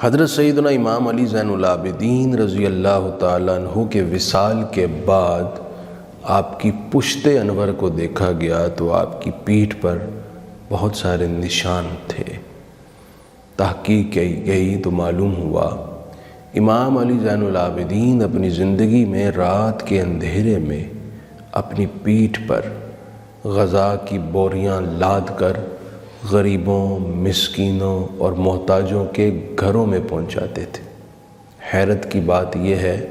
حضرت سیدنا امام علی زین العابدین رضی اللہ تعالیٰ عنہ کے وصال کے بعد آپ کی پشت انور کو دیکھا گیا تو آپ کی پیٹھ پر بہت سارے نشان تھے۔ تحقیق کی گئی تو معلوم ہوا امام علی زین العابدین اپنی زندگی میں رات کے اندھیرے میں اپنی پیٹھ پر غذا کی بوریاں لاد کر غریبوں، مسکینوں اور محتاجوں کے گھروں میں پہنچاتے تھے۔ حیرت کی بات یہ ہے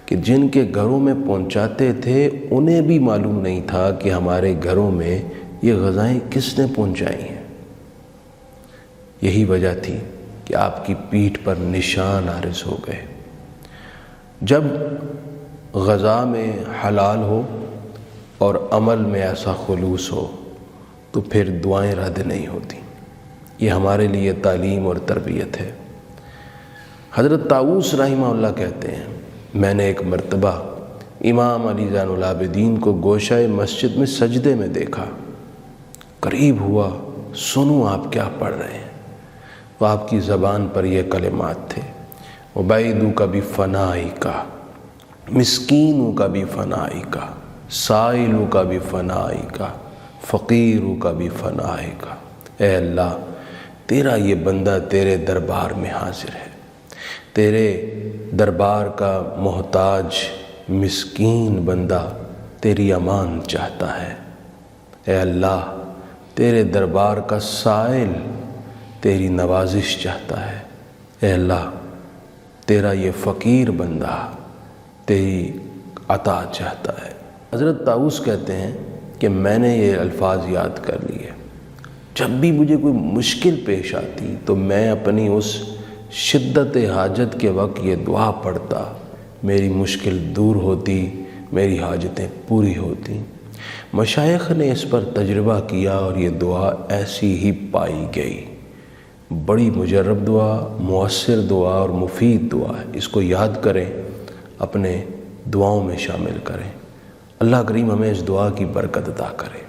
کہ جن کے گھروں میں پہنچاتے تھے انہیں بھی معلوم نہیں تھا کہ ہمارے گھروں میں یہ غذائیں کس نے پہنچائی ہیں۔ یہی وجہ تھی کہ آپ کی پیٹھ پر نشان عارض ہو گئے۔ جب غذا میں حلال ہو اور عمل میں ایسا خلوص ہو تو پھر دعائیں رد نہیں ہوتی۔ یہ ہمارے لیے تعلیم اور تربیت ہے۔ حضرت طاؤس رحمہ اللہ کہتے ہیں، میں نے ایک مرتبہ امام علی زین العابدین کو گوشہ مسجد میں سجدے میں دیکھا۔ قریب ہوا، سنوں آپ کیا پڑھ رہے ہیں۔ وہ آپ کی زبان پر یہ کلمات تھے، عبیدوں کا بھی فنائی کا، مسکینوں کا بھی فنائی کا، سائلوں کا بھی فنائی کا، فقیروں کا بھی فنائی کا۔ اے اللہ، تیرا یہ بندہ تیرے دربار میں حاضر ہے، تیرے دربار کا محتاج مسکین بندہ تیری امان چاہتا ہے۔ اے اللہ، تیرے دربار کا سائل تیری نوازش چاہتا ہے۔ اے اللہ، تیرا یہ فقیر بندہ تیری عطا چاہتا ہے۔ حضرت طاؤس کہتے ہیں کہ میں نے یہ الفاظ یاد کر لیے، جب بھی مجھے کوئی مشکل پیش آتی تو میں اپنی اس شدت حاجت کے وقت یہ دعا پڑھتا، میری مشکل دور ہوتی، میری حاجتیں پوری ہوتی۔ مشائخ نے اس پر تجربہ کیا اور یہ دعا ایسی ہی پائی گئی۔ بڑی مجرب دعا، مؤثر دعا اور مفید دعا ہے۔ اس کو یاد کریں، اپنے دعاؤں میں شامل کریں۔ اللہ کریم ہمیں اس دعا کی برکت عطا کرے۔